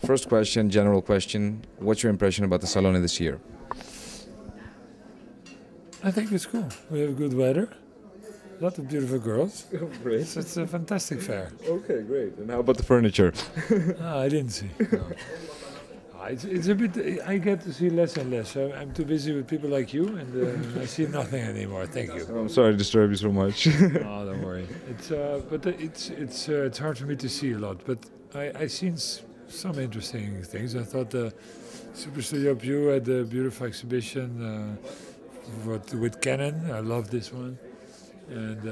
First question, general question. What's your impression about the Salone this year? I think it's cool. We have good weather, a lot of beautiful girls. Great. So it's a fantastic fair. Okay, great. And how about the furniture? I didn't see. No. It's a bit. I get to see less and less. I'm too busy with people like you, and I see nothing anymore. Thank you. I'm sorry to disturb you so much. Oh, don't worry. It's hard for me to see a lot, but I seen some interesting things. I thought the Super Studio Pew had a beautiful exhibition with Canon. I love this one, and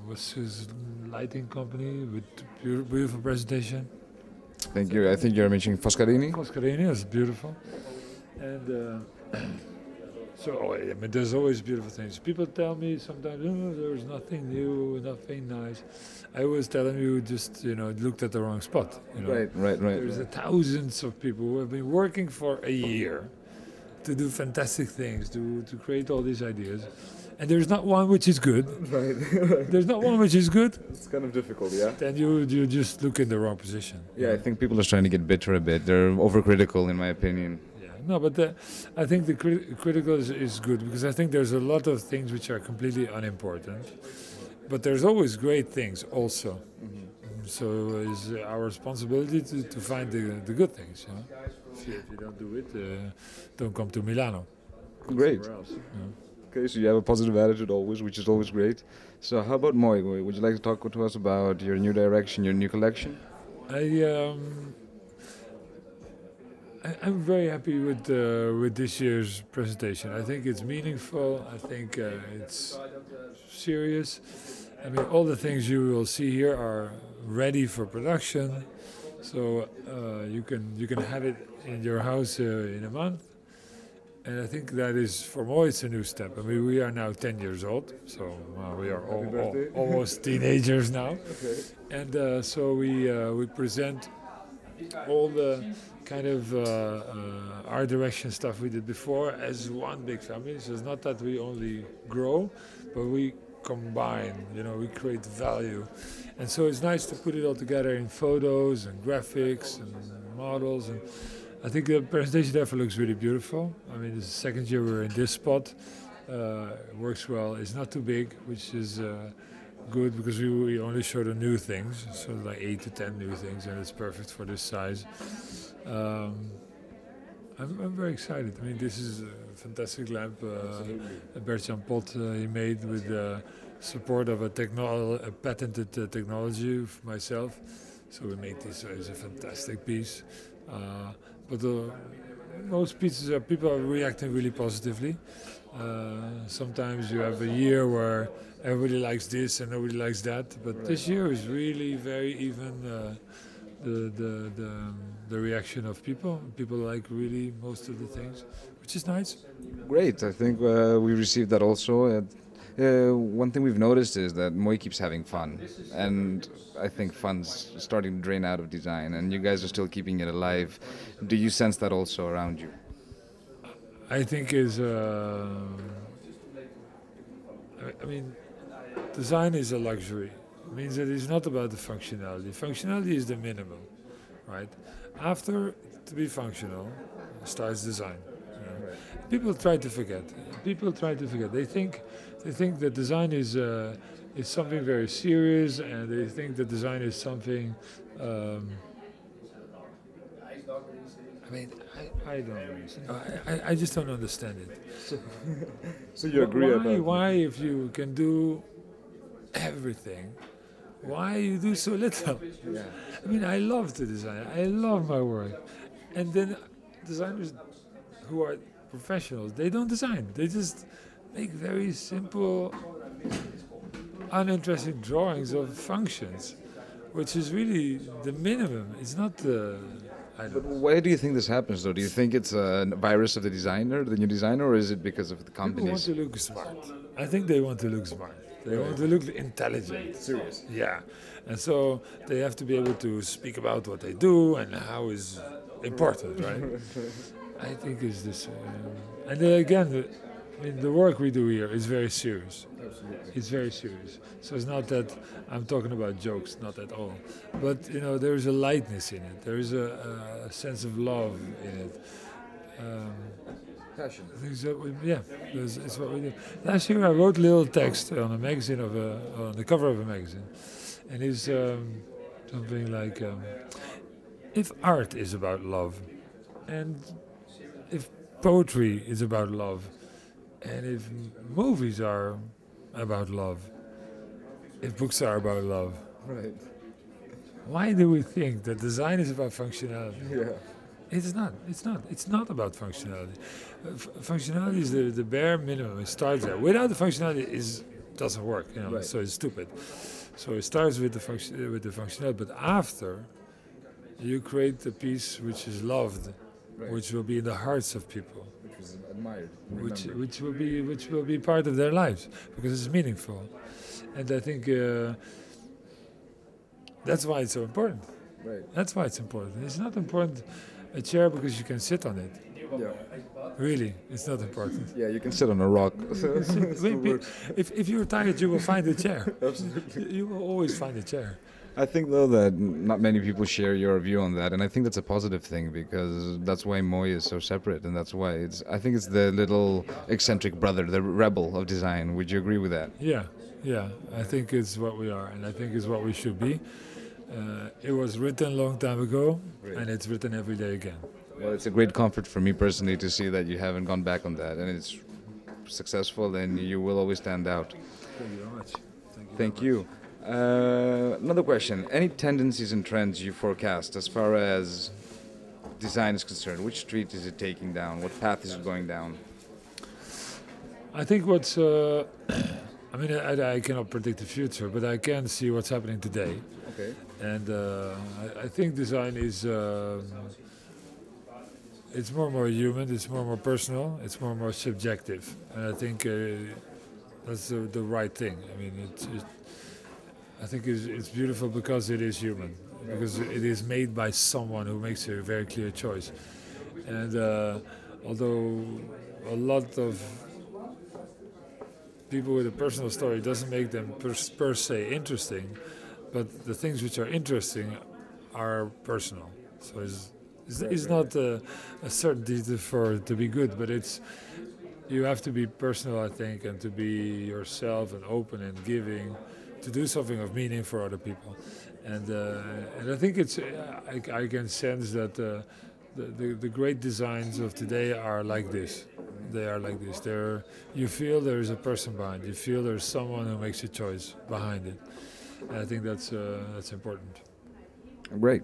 was his lighting company with beautiful presentation. Thank you. I think you're mentioning Foscarini. Foscarini is beautiful, and I mean, there's always beautiful things. People tell me sometimes, oh, there's nothing new, nothing nice. I always tell them, you just looked at the wrong spot. Right. There's thousands of people who have been working for a year to do fantastic things, to create all these ideas. And there's not one which is good. Right. There's not one which is good. It's kind of difficult, yeah. Then you just look in the wrong position. Yeah, I think people are trying to get bitter a bit. They're overcritical, in my opinion. Yeah, no, but I think the critical is good, because I think there's a lot of things which are completely unimportant. But there's always great things also. Mm-hmm. So it's our responsibility to find the good things. If you don't do it, don't come to Milano. Great. Somewhere else. Okay, so you have a positive attitude always, which is always great. So how about Moi? Would you like to talk to us about your new direction, your new collection? I'm very happy with this year's presentation. I think it's meaningful. I think it's serious. I mean, all the things you will see here are ready for production, so you can have it in your house in a month. And I think that is, for Moi, it's a new step. I mean, we are now 10 years old, so we are almost teenagers now. Okay. And so we present all the kind of art direction stuff we did before as one big family. So it's not that we only grow, but we combine, we create value. And so it's nice to put it all together in photos and graphics and models. And I think the presentation therefore looks really beautiful. I mean, this is the second year we're in this spot. It works well. It's not too big, which is good, because we only show the new things, so like 8 to 10 new things, and it's perfect for this size. I'm very excited. I mean, this is a fantastic lamp. Bert-Jan Pot he made with the support of a patented technology of myself. So we made this as a fantastic piece. But most pieces people are reacting really positively. Sometimes you have a year where everybody likes this and nobody likes that, but this year is really very even. The reaction of people. People like really most of the things, which is nice. Great. I think we received that also. One thing we've noticed is that Moi keeps having fun, and I think fun's starting to drain out of design, and you guys are still keeping it alive. Do you sense that also around you? I think is. I mean, design is a luxury. It means that it's not about the functionality. Functionality is the minimum, right? After, to be functional, starts design. Right. People try to forget. They think that design is something very serious, and they think that design is something. I mean, I don't understand. I just don't understand it. So you agree about why, if you can do everything, why you do so little? Yeah. I mean, I love to design. I love my work. And then designers who are professionals, they don't design. They just make very simple, uninteresting drawings of functions, which is really the minimum. It's not the... But why do you think this happens, though? Do you think it's a virus of the designer, the new designer, or is it because of the companies? People want to look smart. I think they want to look smart. They want to look intelligent. Serious. Yeah. And so they have to be able to speak about what they do and how is important, right? I think it's this. And then again, I mean, the work we do here is very serious. Absolutely. It's very serious. So it's not that I'm talking about jokes, not at all. But you know, there's a lightness in it. There is a sense of love in it. Passion. Things that yeah, it's what we do. Last year I wrote a little text on a magazine on the cover of a magazine, and it's something like, if art is about love, and if poetry is about love, and if movies are about love, if books are about love, Right. why do we think that design is about functionality? Yeah. It's not. It's not. It's not about functionality. Functionality is the bare minimum. It starts there. Without the functionality, doesn't work. You know, Right. so it's stupid. So it starts with the functionality, but after, you create a piece which is loved, Right. which will be in the hearts of people, Which was admired. which will be part of their lives because it's meaningful, and I think that's why it's so important. Right. That's why it's important. It's not important a chair because you can sit on it. Yeah. Really, it's not important. Yeah, you can sit on a rock. Maybe if you're tired, you will find a chair. Absolutely. You will always find a chair. I think though that not many people share your view on that, and I think that's a positive thing because that's why Moy is so separate, and that's why I think it's the little eccentric brother, the rebel of design. Would you agree with that? Yeah, yeah. I think it's what we are, and I think it's what we should be. It was written a long time ago, Great. and it's written every day again. Well, it's a great comfort for me personally to see that you haven't gone back on that, and it's successful, and you will always stand out. Thank you very much. Thank you. Another question. Any tendencies and trends you forecast as far as design is concerned? Which street is it taking down? What path is it going down? I think what's, I mean, I cannot predict the future, but I can see what's happening today. Okay. And I think design is, it's more and more human, it's more and more personal, it's more and more subjective. And I think that's the right thing. I mean, I think it's beautiful because it is human, because it is made by someone who makes a very clear choice. And although a lot of people with a personal story doesn't make them per se interesting, but the things which are interesting are personal. So it's not a certainty to be good, but you have to be personal, I think, and to be yourself and open and giving, to do something of meaning for other people. And I think I can sense that the great designs of today are like this. They are like this. You feel there is a person behind. You feel there's someone who makes a choice behind it. And I think that's important. Great.